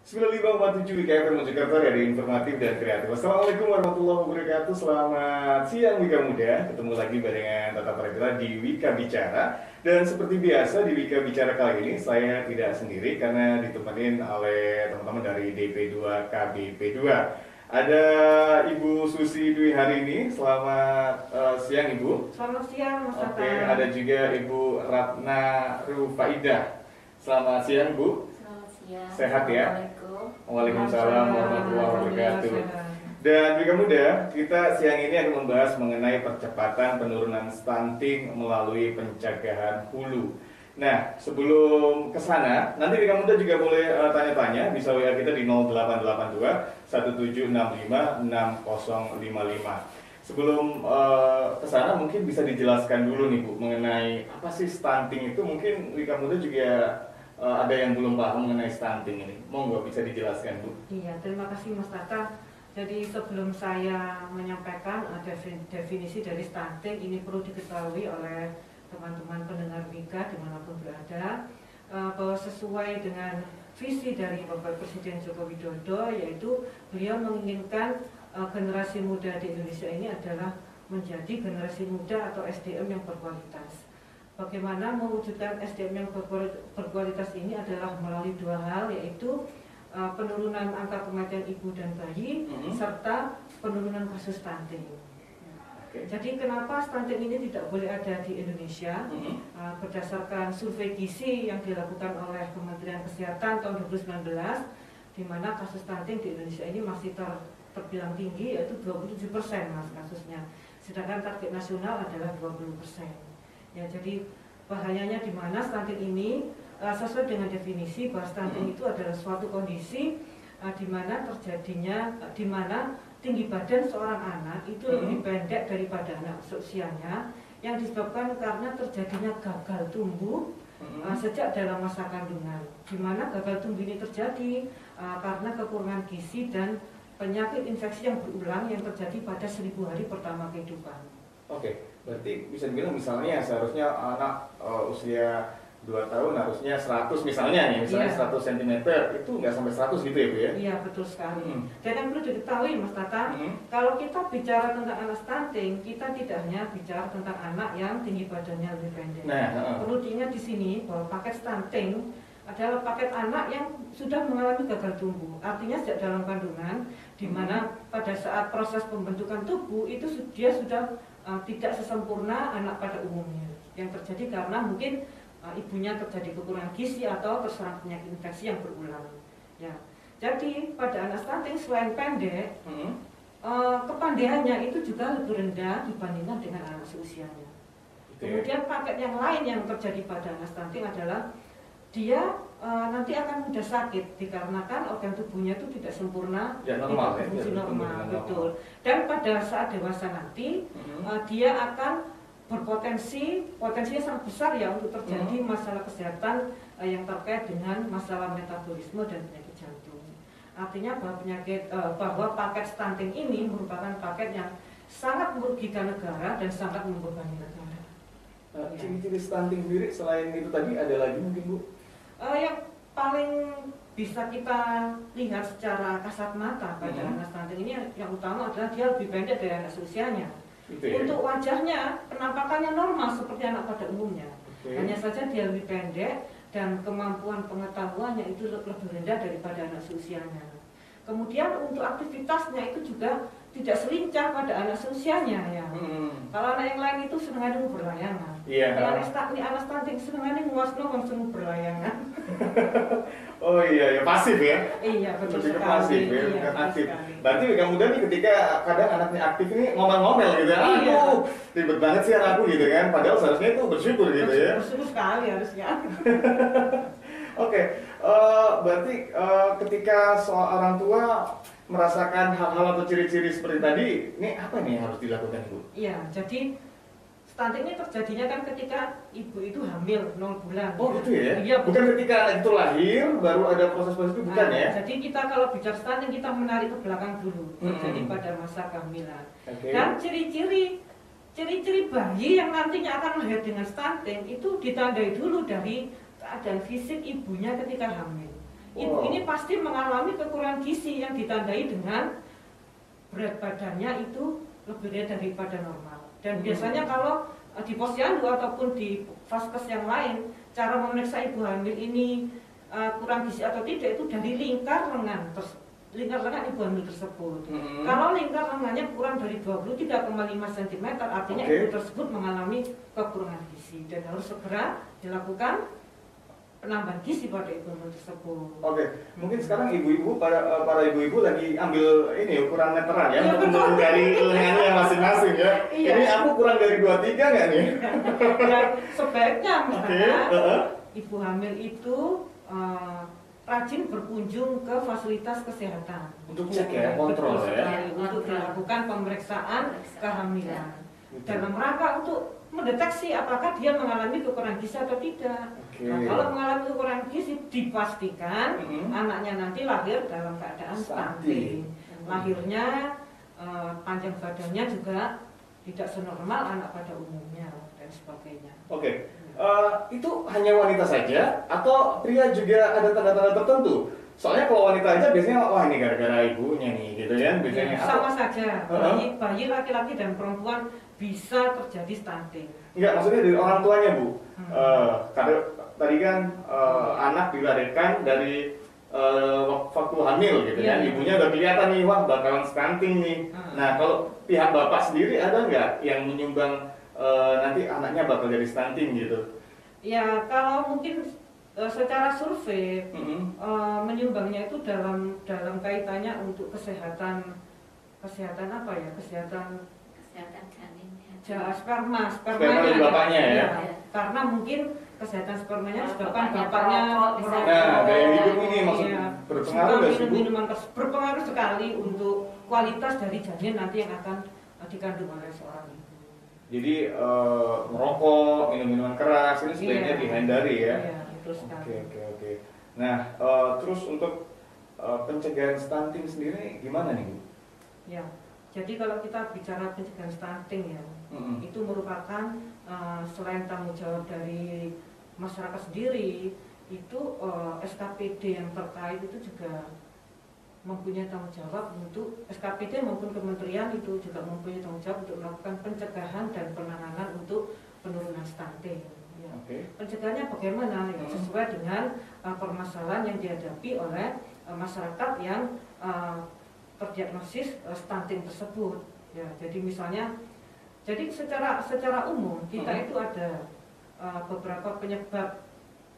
95,7 WKFM Mojokerto, radio informatif dan kreatif. Assalamualaikum warahmatullahi wabarakatuh. Selamat siang Wika Muda. Ketemu lagi barengan Tata Pradila di Wika Bicara. Dan seperti biasa di Wika Bicara kali ini saya tidak sendiri karena ditemenin oleh teman-teman dari DP2 KBP2. Ada Ibu Susi Dwi hari ini. Selamat siang Ibu. Selamat siang Mas Tata. Oke, ada juga Ibu Ratna Rufaidah. Selamat siang Bu. Ya, Sehat ya? Waalaikumsalam warahmatullahi wabarakatuh. Dan Wika Muda, kita siang ini akan membahas mengenai percepatan penurunan stunting melalui pencegahan hulu. Nah, sebelum ke sana, nanti Wika Muda juga boleh tanya-tanya, bisa WA kita di 0882 1765 6055. Sebelum ke sana mungkin bisa dijelaskan dulu nih Bu, mengenai apa sih stunting itu. Mungkin Wika Muda juga ada yang belum paham mengenai stunting ini. Monggo bisa dijelaskan Bu. Iya, terima kasih Mas Tata. Jadi sebelum saya menyampaikan definisi dari stunting, ini perlu diketahui oleh teman-teman pendengar Wika dimanapun berada, bahwa sesuai dengan visi dari Bapak Presiden Joko Widodo, yaitu beliau menginginkan generasi muda di Indonesia ini adalah menjadi generasi muda atau SDM yang berkualitas. Bagaimana mewujudkan SDM yang berkualitas ini adalah melalui dua hal, yaitu penurunan angka kematian ibu dan bayi, serta penurunan kasus stunting. Jadi kenapa stunting ini tidak boleh ada di Indonesia? Berdasarkan survei gizi yang dilakukan oleh Kementerian Kesehatan tahun 2019, di mana kasus stunting di Indonesia ini masih terbilang tinggi, yaitu 27% Mas kasusnya. Sedangkan target nasional adalah 20%. Ya, jadi bahayanya di mana stunting ini sesuai dengan definisi bahwa stunting itu adalah suatu kondisi di mana terjadinya, di mana tinggi badan seorang anak itu lebih pendek daripada anak seusianya, yang disebabkan karena terjadinya gagal tumbuh sejak dalam masa kandungan. Di mana gagal tumbuh ini terjadi karena kekurangan gizi dan penyakit infeksi yang berulang yang terjadi pada 1000 hari pertama kehidupan. Oke, berarti bisa dibilang misalnya seharusnya anak usia 2 tahun harusnya 100 misalnya nih, misalnya 100 cm, itu nggak sampai 100 gitu ya Bu ya? Iya, betul sekali. Dan yang perlu diketahui Mas Tata, kalau kita bicara tentang anak stunting, kita tidak hanya bicara tentang anak yang tinggi badannya lebih pendek. Perlu diingat di sini bahwa paket stunting adalah paket anak yang sudah mengalami gagal tumbuh. Artinya sejak dalam kandungan, di mana pada saat proses pembentukan tubuh itu dia sudah tidak sesempurna anak pada umumnya, yang terjadi karena mungkin ibunya terjadi kekurangan gizi atau terserang penyakit infeksi yang berulang. Ya, jadi pada anak stunting selain pendek, kepandaiannya itu juga lebih rendah dibandingkan dengan anak seusianya. Kemudian paket yang lain yang terjadi pada anak stunting adalah dia nanti akan mudah sakit dikarenakan organ tubuhnya itu tidak sempurna, normal, tidak fungsi normal, betul. Dan pada saat dewasa nanti dia akan potensinya sangat besar ya untuk terjadi masalah kesehatan yang terkait dengan masalah metabolisme dan penyakit jantung. Artinya bahwa paket stunting ini merupakan paket yang sangat merugikan negara dan sangat membebani negara. Ciri-ciri stunting sendiri selain itu tadi ada lagi mungkin Bu? Yang paling bisa kita lihat secara kasat mata pada anak stunting ini yang utama adalah dia lebih pendek dari anak seusianya. Untuk wajahnya, penampakannya normal seperti anak pada umumnya. Hanya saja dia lebih pendek dan kemampuan pengetahuannya itu lebih rendah daripada anak seusianya. Kemudian untuk aktivitasnya itu juga tidak selincah pada anak seusianya ya. Kalau anak yang lain itu senangnya berlayangan. Anak stunting senangnya nguasno langsung berlayangan. Oh iya, ya pasif ya? Iya, betul sekali. Pasif ya, iya, aktif. Sekali. Berarti Wika Muda nih ketika kadang anaknya aktif ini ngomel-ngomel gitu ya. Aduh, ribet banget sih anakku gitu kan. Padahal seharusnya itu bersyukur gitu ya. Bersyukur sekali harusnya. Oke, berarti ketika orang tua merasakan hal-hal atau ciri-ciri seperti tadi, ini apa nih yang harus dilakukan Bu? Iya, jadi stunting ini terjadinya kan ketika ibu itu hamil 0 bulan. Oh gitu ya? Iya, bukan ketika anak itu lahir baru ada proses-proses itu, bukan ya? Jadi kita kalau bicara stunting kita menarik ke belakang dulu, terjadi pada masa kehamilan. Dan ciri-ciri bayi yang nantinya akan lahir dengan stunting itu ditandai dulu dari keadaan fisik ibunya ketika hamil. ibu ini pasti mengalami kekurangan gizi yang ditandai dengan berat badannya itu lebih daripada normal. Dan biasanya kalau di posyandu ataupun di vaskes yang lain, cara memeriksa ibu hamil ini kurang gizi atau tidak itu dari lingkar lengan ibu hamil tersebut. Kalau lingkar lengannya kurang dari 23,5 cm, artinya ibu tersebut mengalami kekurangan gizi dan harus segera dilakukan penambahan gizi pada ibu hamil tersebut. Mungkin sekarang ibu-ibu, para ibu-ibu lagi ambil ini ukuran meteran ya, untuk dari lengannya masing-masing ya. Ini aku kurang dari 23 nggak nih? Dan sebaiknya ibu hamil itu rajin berkunjung ke fasilitas kesehatan untuk cek ya, kontrol ya, untuk dilakukan pemeriksaan kehamilan dalam rangka untuk mendeteksi apakah dia mengalami kekurangan gizi atau tidak. Nah, kalau mengalami kekurangan gizi dipastikan anaknya nanti lahir dalam keadaan stunting. Lahirnya panjang badannya juga tidak senormal anak pada umumnya dan sebagainya. Itu hanya wanita saja atau pria juga ada tanda-tanda tertentu? Soalnya kalau wanita aja biasanya wah ini gara-gara ibunya nih gitu ya biasanya. Sama saja. Bayi laki-laki dan perempuan bisa terjadi stunting. Enggak, maksudnya dari orang tuanya, Bu. Karena tadi kan anak dilahirkan dari waktu hamil gitu kan. Ibunya udah kelihatan nih wah bakalan stunting nih. Nah, kalau pihak bapak sendiri ada nggak yang menyumbang nanti anaknya bakal jadi stunting gitu? Ya, kalau mungkin secara survei menyumbangnya itu dalam kaitannya untuk kesehatan apa ya? Kesehatan spermanya bapaknya ya. Karena mungkin kesehatan spermanya disebabkan bapaknya gaya hidup ini maksudnya berpengaruh nggak sih, Bu? Berpengaruh sekali untuk kualitas dari janin nanti yang akan dikandung oleh seorang ibu. Jadi merokok, minum-minuman keras ini sebaiknya dihindari ya. Oke. Nah, terus untuk pencegahan stunting sendiri gimana nih, Bu? Ya, jadi kalau kita bicara pencegahan stunting ya, itu merupakan selain tanggung jawab dari masyarakat sendiri, itu SKPD yang terkait itu juga mempunyai tanggung jawab untuk SKPD maupun kementerian itu juga mempunyai tanggung jawab untuk melakukan pencegahan dan penanganan untuk penurunan stunting. Ya. Pencegahannya bagaimana? Ya, sesuai dengan permasalahan yang dihadapi oleh masyarakat yang terdiagnosis stunting tersebut. Ya, jadi misalnya, secara umum kita itu ada beberapa penyebab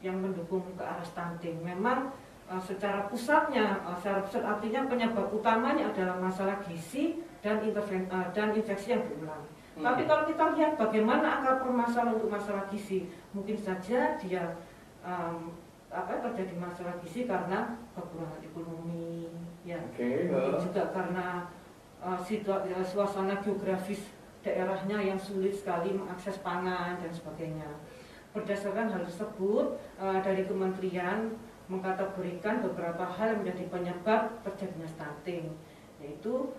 yang mendukung ke arah stunting. Memang secara pusat artinya penyebab utamanya adalah masalah gizi dan infeksi yang berulang. Tapi kalau kita lihat bagaimana akar permasalahan untuk masalah gizi, mungkin saja dia terjadi masalah gizi karena kekurangan ekonomi, ya, mungkin juga karena suasana geografis daerahnya yang sulit sekali mengakses pangan dan sebagainya. Berdasarkan hal tersebut, dari kementerian mengkategorikan beberapa hal yang menjadi penyebab terjadinya stunting, yaitu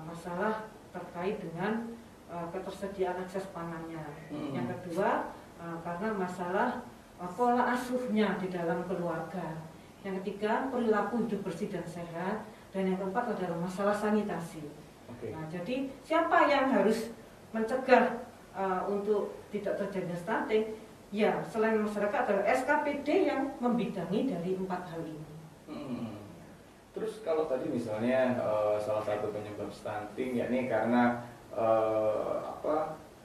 masalah terkait dengan ketersediaan akses pangannya. Yang kedua, karena masalah pola asuhnya di dalam keluarga. Yang ketiga, perilaku hidup bersih dan sehat. Dan yang keempat adalah masalah sanitasi. Nah, jadi siapa yang harus mencegah untuk tidak terjadinya stunting? Ya, selain masyarakat adalah SKPD yang membidangi dari 4 hal ini. Terus kalau tadi misalnya salah satu penyebab stunting yakni karena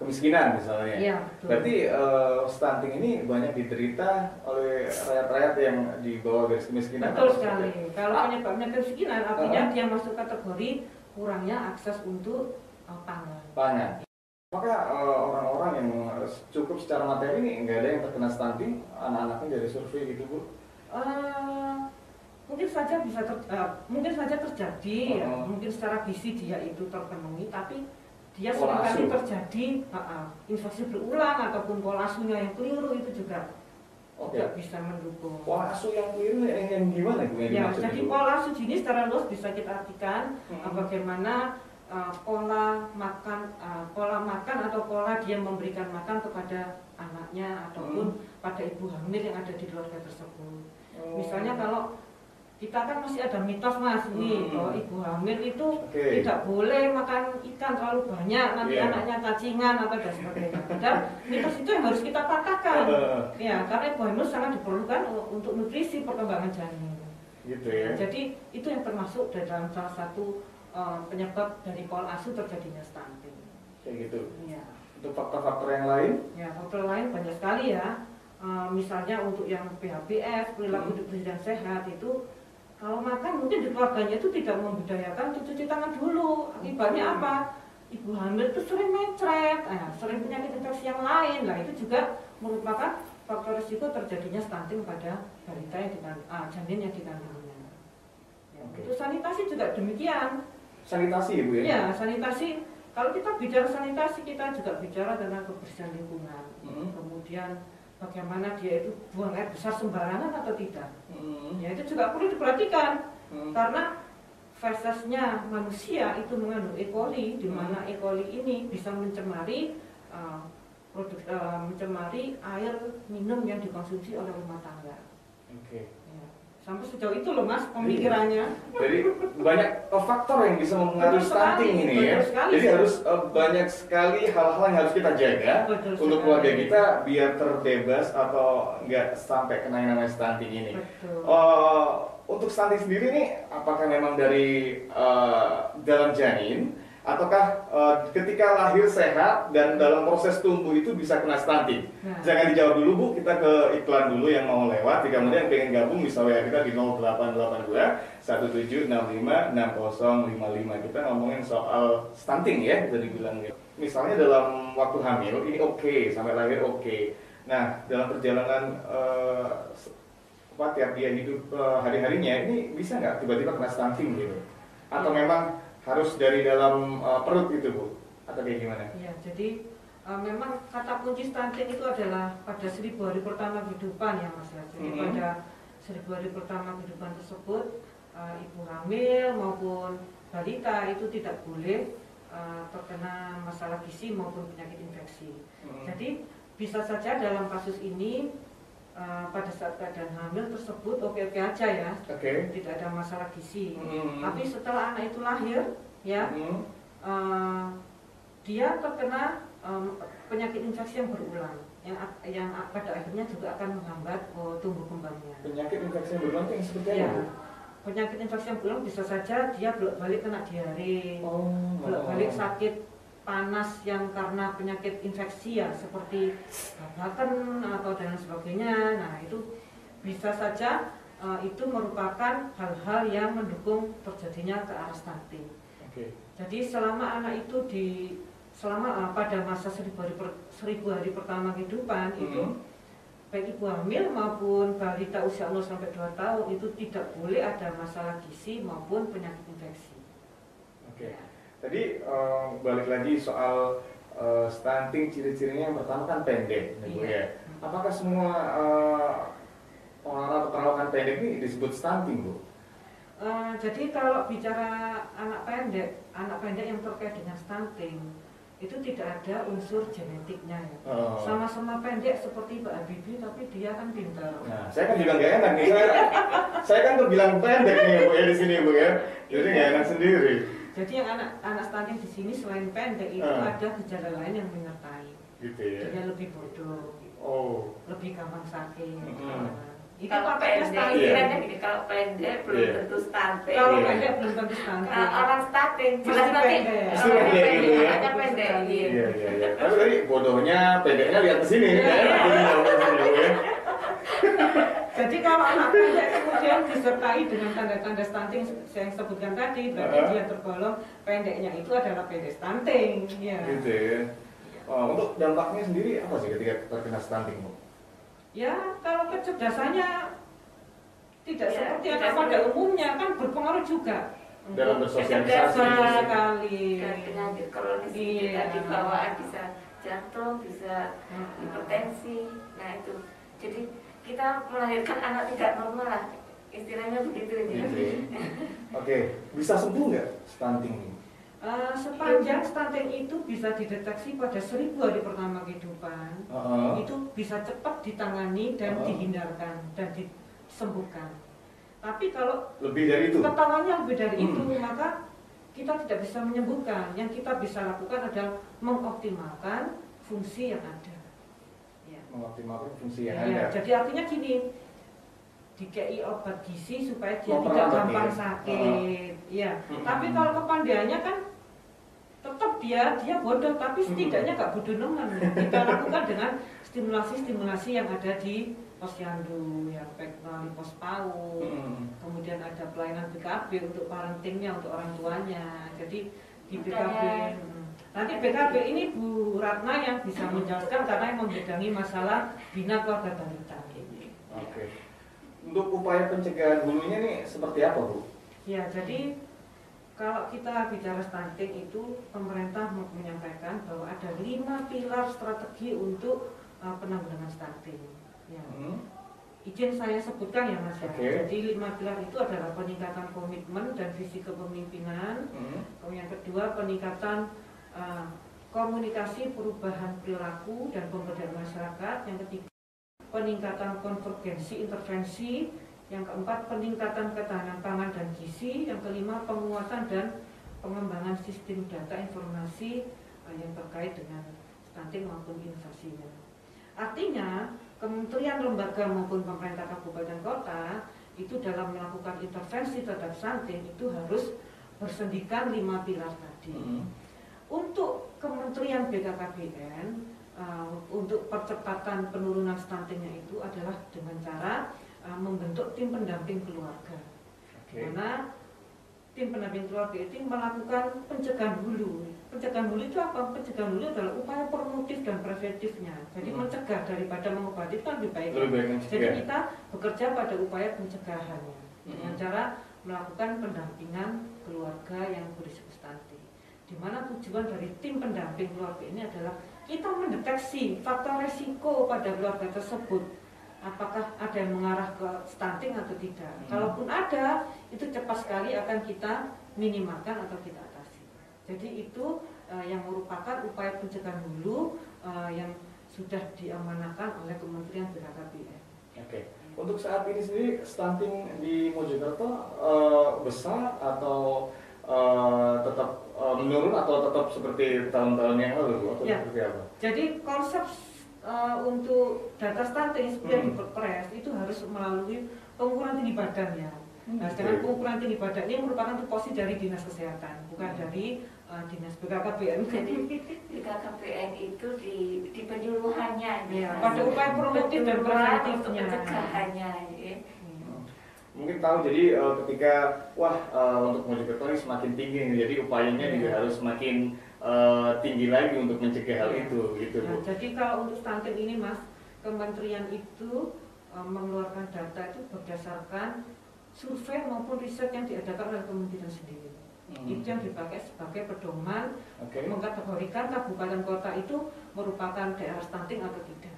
kemiskinan misalnya. Ya, berarti stunting ini banyak diderita oleh rakyat-rakyat yang di bawah garis kemiskinan. Betul sekali. Kalau penyebabnya kemiskinan artinya dia masuk kategori kurangnya akses untuk pangan. Maka orang-orang yang cukup secara materi ini nggak ada yang terkena stunting, anak-anaknya dari survei gitu, Bu? Mungkin saja terjadi, ya. Mungkin secara gizi dia itu terpenuhi, tapi dia seringkali terjadi infeksi berulang ataupun pola asuhnya yang keliru itu juga tidak bisa mendukung. Pola asuh yang keliru yang gimana, Bu? Ya, jadi pola asuh ini secara luas bisa kita artikan bagaimana pola makan atau pola dia memberikan makan kepada anaknya ataupun pada ibu hamil yang ada di keluarga tersebut. Misalnya kalau kita kan masih ada mitos Mas ini bahwa ibu hamil itu Oke. tidak boleh makan ikan terlalu banyak, nanti Iya. anaknya cacingan atau dan sebagainya. Dan mitos itu yang harus kita patahkan. Ya, karena ibu hamil sangat diperlukan untuk nutrisi perkembangan janin. Gitu ya. Jadi itu yang termasuk dalam salah satu penyebab dari pola asuh terjadinya stunting. Kayak gitu. Ya. Untuk faktor-faktor yang lain? Ya, faktor lain banyak sekali ya. Misalnya untuk yang PHBS, perilaku hidup bersih dan sehat itu kalau makan mungkin di keluarganya itu tidak membudayakan cuci tangan dulu. Akibatnya apa? Ibu hamil itu sering mencret, sering penyakit infeksi yang lain. Nah itu juga merupakan faktor risiko terjadinya stunting pada balita yang janin yang dikandungnya. Ya, untuk sanitasi juga demikian. Sanitasi Ibu ya? Ya, sanitasi. Kalau kita bicara sanitasi, kita juga bicara tentang kebersihan lingkungan. Kemudian bagaimana dia itu buang air besar sembarangan atau tidak. Ya itu juga perlu diperhatikan. Karena fesesnya manusia itu mengandung E. coli, di mana E. coli ini bisa mencemari mencemari air minum yang dikonsumsi oleh rumah tangga. Oke. Ya. Sampai sejauh itu loh Mas pemikirannya. Jadi banyak faktor yang bisa mempengaruhi stunting ini ya. Jadi harus banyak sekali hal-hal yang harus kita jaga untuk keluarga kita biar terbebas atau nggak sampai kena yang namanya stunting ini. Untuk stunting sendiri nih, apakah memang dari dalam janin ataukah ketika lahir sehat dan dalam proses tumbuh itu bisa kena stunting? Nah. Jangan dijawab dulu Bu, kita ke iklan dulu yang mau lewat. Jika kemudian pengen gabung bisa WA kita di 0882 1765 6055. Kita ngomongin soal stunting ya, bisa dibilang gitu. Misalnya dalam waktu hamil ini oke, sampai lahir oke. Nah, dalam perjalanan tiap dia hidup hari-harinya ini bisa nggak tiba-tiba kena stunting gitu? Atau memang harus dari dalam perut gitu Bu? Atau kayak gimana? Ya, jadi memang kata kunci stunting itu adalah pada 1000 hari pertama kehidupan ya Mas. Jadi pada 1000 hari pertama kehidupan tersebut ibu hamil maupun balita itu tidak boleh terkena masalah gizi maupun penyakit infeksi. Jadi bisa saja dalam kasus ini pada saat keadaan hamil tersebut oke-oke aja ya, tidak ada masalah gizi. Tapi setelah anak itu lahir, ya, dia terkena penyakit infeksi yang berulang, yang pada akhirnya juga akan menghambat tumbuh kembangnya. Penyakit infeksi yang berulang itu seperti apa? Ya, penyakit infeksi yang berulang bisa saja dia bolak-balik kena diare, bolak-balik sakit panas yang karena penyakit infeksi ya seperti babakan atau dan sebagainya. Nah itu bisa saja itu merupakan hal-hal yang mendukung terjadinya ke arah stunting. Jadi selama anak itu pada masa 1000 hari pertama kehidupan itu baik ibu hamil maupun balita usia 0 sampai 2 tahun itu tidak boleh ada masalah gizi maupun penyakit infeksi. Tadi balik lagi soal stunting, ciri-cirinya yang pertama kan pendek, Bu ya. Apakah semua orang atau perawakan pendek ini disebut stunting, Bu? Jadi kalau bicara anak pendek yang terkait dengan stunting itu tidak ada unsur genetiknya ya. Sama-sama pendek seperti Mbak Habibie tapi dia kan pintar. Nah, saya kan juga nggak enak nih. Saya kan terbilang pendek nih Bu ya di sini Bu ya. Jadi nggak enak sendiri. Jadi yang anak stunting di sini selain pendek itu ada gejala lain yang menyertai. Gitu ya. Dia lebih bodoh. Lebih gampang sakit. Itu kalau pendek, kiranya gini, kalau pendek belum tentu stunting. Kalau pendek belum tentu stunting. Orang stunting jelas nanti pendek, pendek. Iya. Tapi tadi bodohnya, pendeknya lihat ke sini. Jadi kalau anak pendek kemudian disertai dengan tanda-tanda stunting yang sebutkan tadi, berarti dia tergolong pendeknya itu adalah pendek stunting. Ya. Gitu ya. Untuk dampaknya sendiri apa sih ketika terkena stunting, Bu? Ya, kalau kecerdasannya tidak seperti anak pada umumnya kan berpengaruh juga dalam bersosialisasi sekali. Penyakit kronis tadi bawaan bisa jantung, bisa hipertensi. Nah itu, jadi kita melahirkan anak tidak normal lah, istilahnya begitu ya. Oke, bisa sembuh nggak stunting ini? Sepanjang stunting itu bisa dideteksi pada 1000 hari pertama kehidupan, itu bisa cepat ditangani dan dihindarkan dan disembuhkan. Tapi kalau lebih dari itu, ketahuannya lebih dari itu, maka kita tidak bisa menyembuhkan. Yang kita bisa lakukan adalah mengoptimalkan fungsi yang ada. Ya. Mengoptimalkan fungsi yang Ya, ada. jadi artinya gini, dikei obat gizi supaya dia tidak Memperawat gampang ya? sakit. Ya. Tapi kalau kepandaiannya kan tetap dia bodoh, tapi setidaknya nggak bodoh nemen. Kita lakukan dengan stimulasi-stimulasi yang ada di posyandu, yang baik melalui pos PAUD, kemudian ada pelayanan BKB untuk parentingnya, untuk orang tuanya. Jadi di BKB, nanti BKB ini Bu Ratna yang bisa menjelaskan karena yang membidangi masalah bina keluarga balita. Oke. Untuk upaya pencegahan hulunya nih seperti apa, Bu? Ya, jadi kalau kita bicara stunting itu pemerintah menyampaikan bahwa ada 5 pilar strategi untuk penanggulangan stunting. Ya. Izin saya sebutkan ya Mas ya. Jadi 5 pilar itu adalah peningkatan komitmen dan visi kepemimpinan. Yang kedua peningkatan komunikasi perubahan perilaku dan pemberdayaan masyarakat. Yang ketiga peningkatan konvergensi intervensi. Yang keempat peningkatan ketahanan pangan dan gizi. Yang kelima penguatan dan pengembangan sistem data informasi yang terkait dengan stunting maupun inovasinya. Artinya kementerian, lembaga maupun pemerintah kabupaten kota itu dalam melakukan intervensi terhadap stunting itu harus bersendikan 5 pilar tadi. Untuk Kementerian BKKBN untuk percepatan penurunan stuntingnya itu adalah dengan cara membentuk tim pendamping keluarga. Karena tim pendamping keluarga itu melakukan pencegahan hulu. Pencegahan hulu itu apa? Pencegahan hulu adalah upaya promotif dan preventifnya. Jadi mencegah daripada mengobati itu lebih baik. Jadi kita bekerja pada upaya pencegahannya dengan cara melakukan pendampingan keluarga yang berisiko stunting. Di mana tujuan dari tim pendamping keluarga ini adalah kita mendeteksi faktor resiko pada keluarga tersebut. Apakah ada yang mengarah ke stunting atau tidak? Kalaupun ada, itu cepat sekali akan kita minimalkan atau kita atasi. Jadi itu yang merupakan upaya pencegahan hulu yang sudah diamanahkan oleh Kementerian BKKBN. Oke. Untuk saat ini sendiri stunting di Mojokerto besar atau tetap menurun atau tetap seperti tahun-tahun yang lalu atau ya. Seperti apa? Jadi konsep untuk data stunting seperti yang di Perpres itu harus melalui pengukuran tinggi badan ya. Nah, dengan pengukuran tinggi badan ini merupakan tupoksi dari Dinas Kesehatan, bukan dari Dinas BKKBN. Jadi BKKBN itu di penyuluhannya, ya, pada upaya promotif dan preventifnya, pencegahannya. Ya. Mungkin tahu jadi ketika untuk Mojokerto ini semakin tinggi, jadi upayanya juga harus semakin tinggi lagi untuk mencegah hal itu, gitu Bu. Nah, jadi kalau untuk stunting ini Mas, Kementerian itu mengeluarkan data itu berdasarkan survei maupun riset yang diadakan oleh Kementerian sendiri. Itu yang dipakai sebagai pedoman mengkategorikan kabupaten kota itu merupakan daerah stunting atau tidak.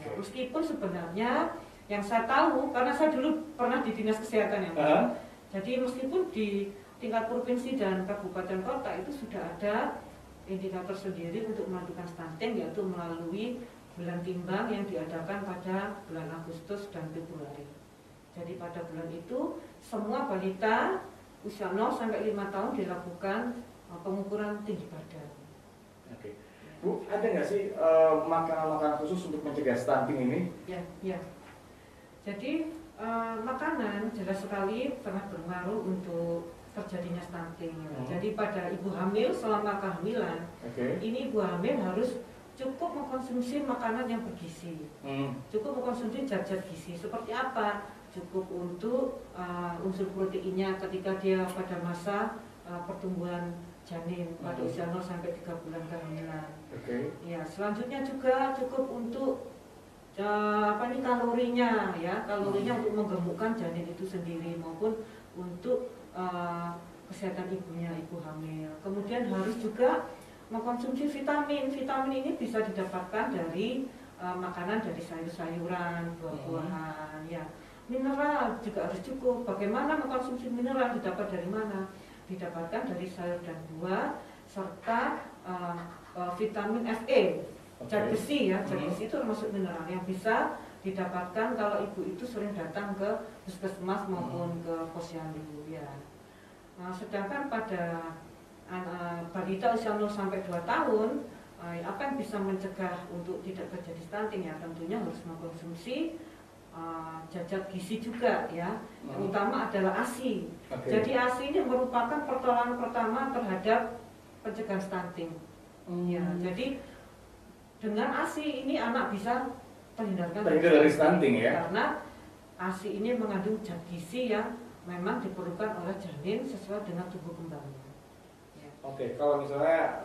Ya, meskipun sebenarnya yang saya tahu, karena saya dulu pernah di Dinas Kesehatan ya Mas. Jadi meskipun di tingkat provinsi dan kabupaten kota itu sudah ada indikator sendiri untuk menentukan stunting, yaitu melalui bulan timbang yang diadakan pada bulan Agustus dan Februari. Jadi pada bulan itu semua balita usia 0 sampai 5 tahun dilakukan pengukuran tinggi badan. Oke. Bu, ada nggak sih makanan-makanan khusus untuk mencegah stunting ini? Ya. Jadi makanan jelas sekali sangat berpengaruh untuk terjadinya stunting. Jadi pada ibu hamil selama kehamilan, ini ibu hamil harus cukup mengkonsumsi makanan yang bergizi, cukup mengkonsumsi zat-zat gizi. Seperti apa? Cukup untuk unsur proteinnya ketika dia pada masa pertumbuhan janin pada usia 0 sampai 3 bulan kehamilan. Ya, selanjutnya juga cukup untuk kalorinya ya, kalorinya untuk menggemukkan janin itu sendiri maupun untuk kesehatan ibunya, ibu hamil. Kemudian harus juga mengkonsumsi vitamin. Vitamin ini bisa didapatkan dari makanan dari sayur-sayuran, buah-buahan ya. Mineral juga harus cukup. Bagaimana mengkonsumsi mineral? Didapat dari mana? Didapatkan dari sayur dan buah serta vitamin Fe. Zat besi ya, zat besi itu termasuk mineral yang bisa didapatkan kalau ibu itu sering datang ke puskesmas maupun ke posyandu ya. Nah, sedangkan pada balita usia 0 sampai 2 tahun, apa yang bisa mencegah untuk tidak terjadi stunting ya? Tentunya harus mengkonsumsi zat gizi juga ya. Yang utama adalah ASI. Jadi ASI ini merupakan pertolongan pertama terhadap pencegahan stunting. Ya, jadi dengan ASI ini anak bisa terhindar dari stunting ya. Karena ASI ini mengandung zat gizi yang memang diperlukan oleh janin sesuai dengan tumbuh kembangnya. Ya. Oke, kalau misalnya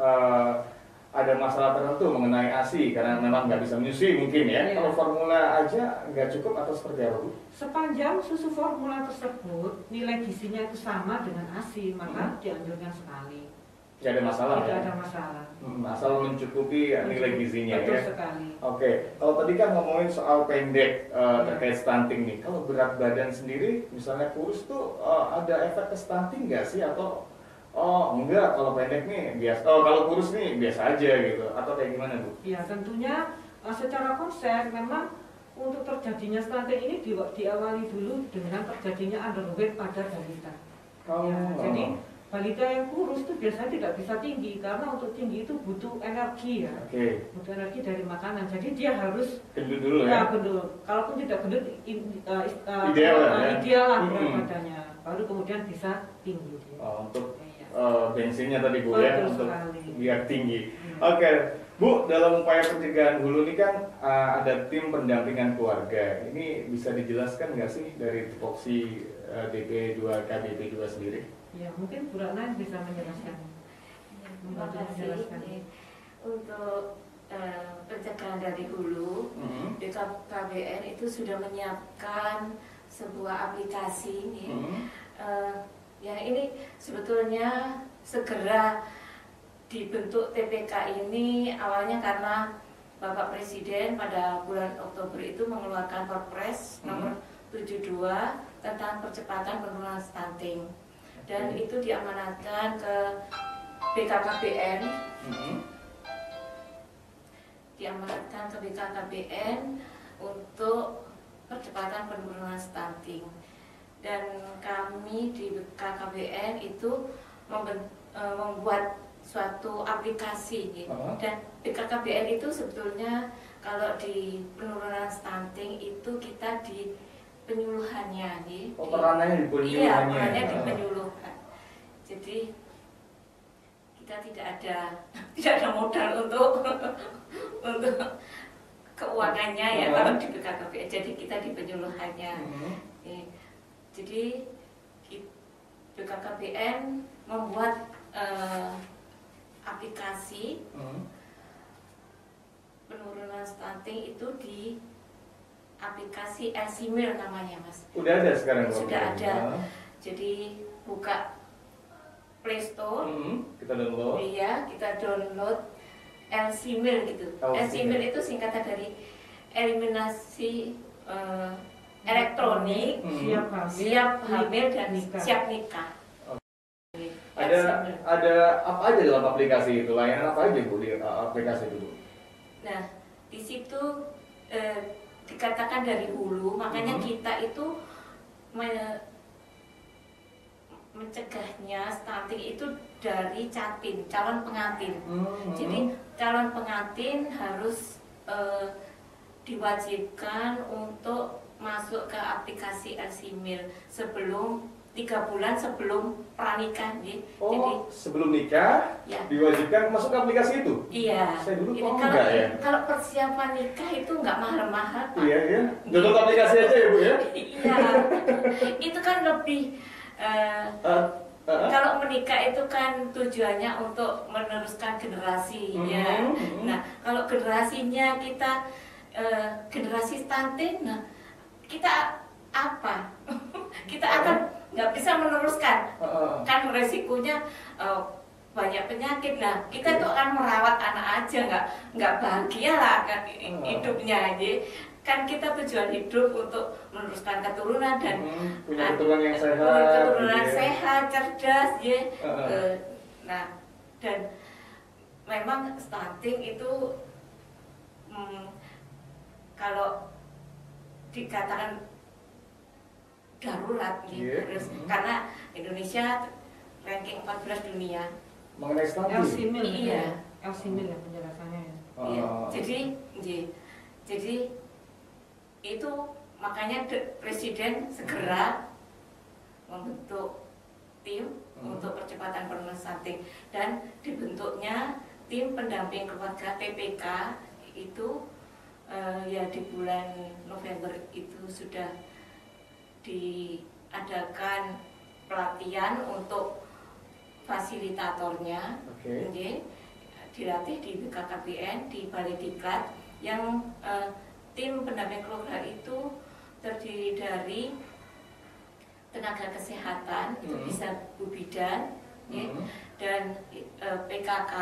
ada masalah tertentu mengenai ASI karena memang nggak bisa menyusui mungkin ya. Kalau formula aja nggak cukup atau seperti apa Bu? Sepanjang susu formula tersebut nilai gizinya itu sama dengan ASI, maka dianjurkan sekali. Tidak ada masalah. Tidak ada masalah. Asal mencukupi nilai gizinya betul ya. Sekali. Oke, kalau tadi kan ngomongin soal pendek terkait stunting nih. Kalau berat badan sendiri, misalnya kurus tuh ada efek ke stunting nggak sih atau enggak, kalau pendek nih biasa, kalau kurus nih biasa aja gitu, atau kayak gimana Bu? Ya tentunya secara konsep memang untuk terjadinya stunting ini diawali dulu dengan terjadinya underweight pada balita. Jadi balita yang kurus itu biasanya tidak bisa tinggi karena untuk tinggi itu butuh energi ya. Butuh energi dari makanan. Jadi dia harus gendut dulu ya. Gendut. Kalaupun tidak gendut ideal lah berat badannya. Baru kemudian bisa tinggi. Untuk bensinnya tadi Bu ya, untuk biar tinggi. Oke, Bu, dalam upaya pencegahan hulu ini kan ada tim pendampingan keluarga. Ini bisa dijelaskan nggak sih dari tupoksi DP2 KBP2 sendiri? Ya, mungkin Bu Ratna bisa menjelaskan. Terima kasih. Untuk pencegahan dari hulu, BKKBN itu sudah menyiapkan sebuah aplikasi yang ini sebetulnya segera dibentuk TPK ini awalnya karena Bapak Presiden pada bulan Oktober itu mengeluarkan Perpres nomor 72 tentang percepatan penurunan stunting, dan itu diamanatkan ke BKKBN, untuk percepatan penurunan stunting. Dan kami di BKKBN itu membuat suatu aplikasi dan BKKBN itu sebetulnya kalau di penurunan stunting itu kita di penyuluhannya peranannya di penyuluhannya. Iya, perannya di penyuluhan. Jadi kita tidak ada modal untuk keuangannya ya kalau di BKKBN. Jadi kita di penyuluhannya. Jadi BKKBN membuat aplikasi penurunan stunting itu di aplikasi Elsimir namanya Mas. Udah ada sekarang? Sudah ada. Jadi buka Play Store, kita download. Iya, kita download Elsimir gitu. Elsimir itu singkatan dari eliminasi elektronik, siap hamil dan siap nikah. Ada apa aja dalam aplikasi itu? Layanan apa aja Bu di aplikasi itu Bu? Nah, di situ dikatakan dari hulu, makanya kita itu mencegahnya stunting itu dari catin, calon pengantin. Jadi calon pengantin harus diwajibkan untuk masuk ke aplikasi Elsimir sebelum 3 bulan sebelum pranikah. Jadi sebelum nikah ya, diwajibkan masuk ke aplikasi itu? Iya. Saya dulu kok enggak ya? Kalau persiapan nikah itu enggak mahal-mahal Pak. Iya ya. Download aplikasi aja ya Bu ya? Iya. Itu kan lebih kalau menikah itu kan tujuannya untuk meneruskan generasi ya. Nah, kalau generasinya kita generasi stunting, nah kita apa? Kita akan nggak bisa meneruskan, kan resikonya banyak penyakit. Nah, kita tuh akan merawat anak aja nggak bahagia lah hidupnya aja. Kan kita tujuan hidup untuk meneruskan keturunan dan punya keturunan yang sehat, sehat, cerdas ya. Nah, dan memang stunting itu kalau dikatakan darurat gitu, terus karena Indonesia ranking 14 dunia mengenai stunting. LC-Mil, iya, LC-Mil ya penjelasannya ya. Iya, jadi itu makanya Presiden segera membentuk tim untuk percepatan penurunan stunting, dan dibentuknya tim pendamping keluarga TPK itu ya di bulan November itu sudah diadakan pelatihan untuk fasilitatornya, dilatih di BKKBN, di Balai Diklat, yang tim pendamping keluarga itu terdiri dari tenaga kesehatan, itu bisa Bu Bidan, dan PKK,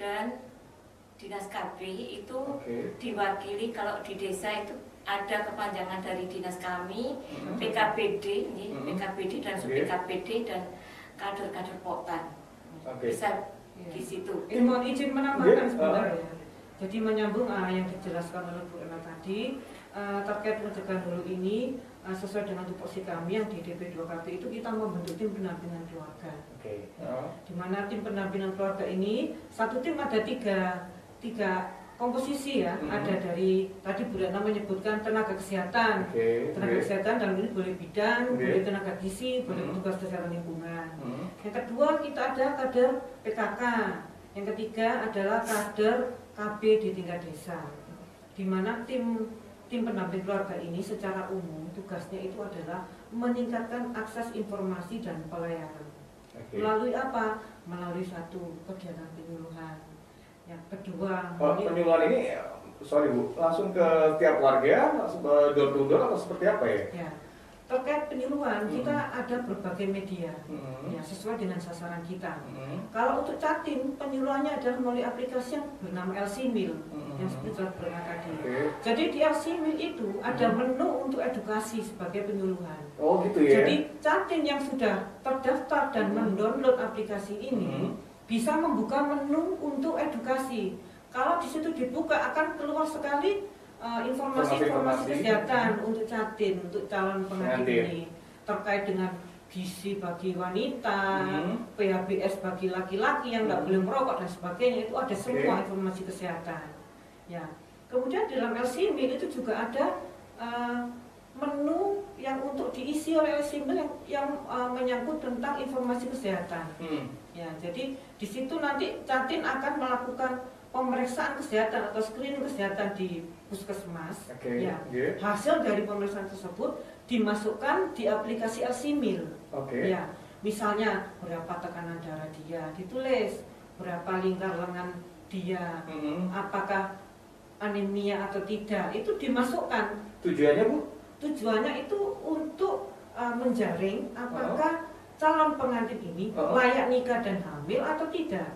dan Dinas KB itu diwakili, kalau di desa itu ada kepanjangan dari dinas kami, PKPD, PKPD dan sub-PKPD dan kader-kader Potan. Bisa di situ. Mohon izin menambahkan sebenarnya. Jadi menyambung yang dijelaskan oleh Bu Ena tadi terkait pencegahan hulu ini, sesuai dengan tupoksi kami yang di DP2KB itu kita membentuk tim pendampingan keluarga. Di mana tim pendampingan keluarga ini satu tim ada tiga komposisi ya, ada dari tadi Bu Retna menyebutkan tenaga kesehatan, tenaga kesehatan dalam ini boleh bidan, boleh tenaga gizi, boleh petugas kesehatan lingkungan. Yang kedua kita ada kader PKK, yang ketiga adalah kader KB di tingkat desa, di mana tim pendamping keluarga ini secara umum tugasnya itu adalah meningkatkan akses informasi dan pelayanan. Melalui apa? Melalui satu kegiatan penyuluhan. Yang kedua, penyuluhan ini, sorry Bu, langsung ke tiap warga, langsung ke door to door atau seperti apa ya? Ya, terkait penyuluhan kita ada berbagai media, ya sesuai dengan sasaran kita. Kalau untuk Catim, penyuluhannya adalah melalui aplikasi yang bernama LC-Mil, yang seperti telah tadi. Jadi di LC-Mil itu ada menu untuk edukasi sebagai penyuluhan. Oh gitu ya? Jadi Catim yang sudah terdaftar dan mendownload aplikasi ini bisa membuka menu untuk edukasi. Kalau di situ dibuka akan keluar sekali informasi-informasi kesehatan untuk Catim, untuk calon pengantin ini, terkait dengan gizi bagi wanita, PHBS bagi laki-laki yang nggak boleh merokok dan sebagainya, itu ada semua informasi kesehatan. Ya, kemudian di dalam LC-Mil itu juga ada menu yang untuk diisi oleh LC-Mil yang menyangkut tentang informasi kesehatan. Ya, jadi di situ nanti Catim akan melakukan pemeriksaan kesehatan atau screening kesehatan di puskesmas. Hasil dari pemeriksaan tersebut dimasukkan di aplikasi LC-Mil. Ya, misalnya berapa tekanan darah dia ditulis, berapa lingkar lengan dia, apakah anemia atau tidak, itu dimasukkan. Tujuannya Bu? Tujuannya itu untuk menjaring apakah calon pengantin ini layak nikah dan hamil atau tidak.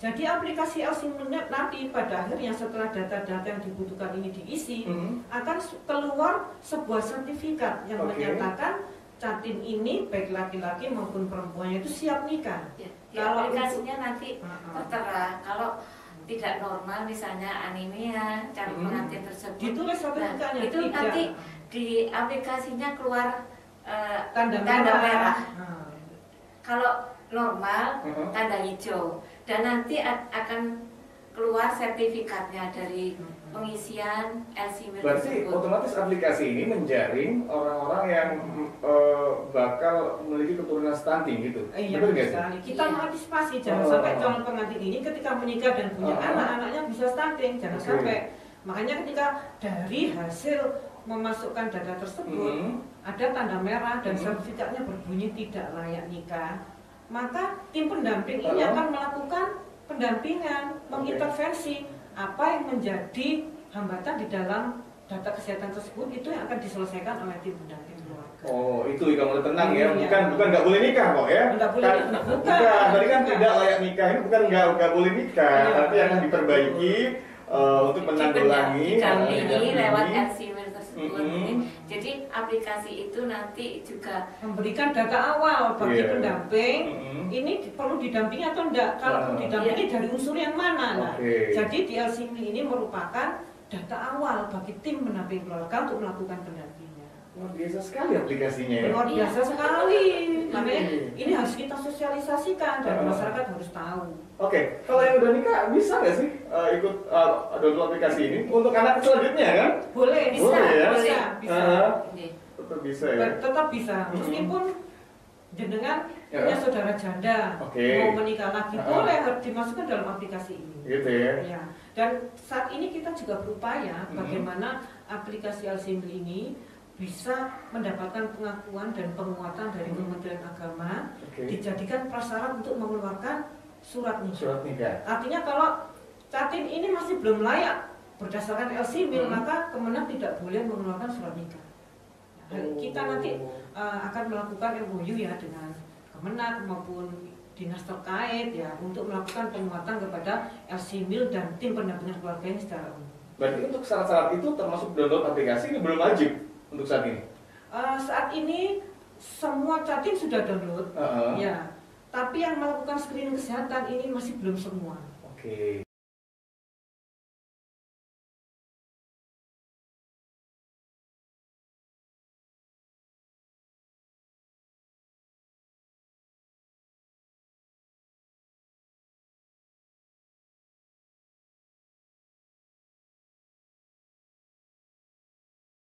Jadi aplikasi LC-Mil nanti pada akhirnya setelah data-data yang dibutuhkan ini diisi, akan keluar sebuah sertifikat yang menyatakan Catim ini baik laki-laki maupun perempuannya itu siap nikah. Kalau aplikasinya nanti tertera kalau tidak normal, misalnya anemia calon pengantin tersebut, ditulis sertifikatnya. Itu tidak. Nanti di aplikasinya keluar tanda merah. Kalau normal tanda hijau, dan nanti akan keluar sertifikatnya dari pengisian LC-Mil Berarti tersebut. otomatis aplikasi ini menjaring orang-orang yang bakal memiliki keturunan stunting gitu. Iya, betul nggak sih? sekali. Kita mengantisipasi jangan sampai calon pengantin ini ketika menikah dan punya anak-anaknya bisa stunting, jangan sampai. Makanya ketika dari hasil memasukkan data tersebut ada tanda merah dan sertifikatnya berbunyi tidak layak nikah, maka tim pendamping ini akan melakukan pendampingan, mengintervensi apa yang menjadi hambatan di dalam data kesehatan tersebut, itu yang akan diselesaikan oleh tim pendamping keluarga. Oh, itu kamu tenang ya, bukan nggak boleh nikah kok ya? Nggak boleh nikah, bukan. Tadi kan tidak layak nikah, ini bukan nggak boleh nikah, tapi akan diperbaiki untuk menanggulangi didampingi lewat LC-Mil tersebut. tersebut. Jadi aplikasi itu nanti juga memberikan data awal bagi pendamping. Ini perlu didampingi atau enggak? Kalau perlu didampingi dari unsur yang mana? Nah, jadi di LCMIL ini merupakan data awal bagi tim pendamping keluarga untuk melakukan pendampingan. Luar biasa sekali aplikasinya ya. Luar biasa sekali. Makanya ini harus kita sosialisasikan dan masyarakat harus tahu. Oke, kalau yang udah nikah bisa nggak sih ikut download aplikasi ini untuk anak selanjutnya kan? Boleh, bisa, ya? bisa. Tetap bisa ya. Tetap bisa. Meskipun jenengan punya saudara janda mau menikah lagi, boleh dimasukkan dalam aplikasi ini. Gitu ya. Ya. Dan saat ini kita juga berupaya bagaimana aplikasi LCMIL ini bisa mendapatkan pengakuan dan penguatan dari Kementerian Agama, dijadikan prasyarat untuk mengeluarkan surat nikah. Surat nikah. Artinya kalau Catin ini masih belum layak berdasarkan LCMIL, maka Kemenang tidak boleh mengeluarkan surat nikah. Kita nanti akan melakukan MOU ya dengan Kemenang maupun dinas terkait ya untuk melakukan penguatan kepada LCMIL dan tim pendampingan keluarga ini secara umum. Berarti untuk syarat-syarat itu termasuk download aplikasi ini belum wajib untuk saat ini? Saat ini semua Catin sudah download, ya. Tapi yang melakukan screening kesehatan ini masih belum semua. Oke.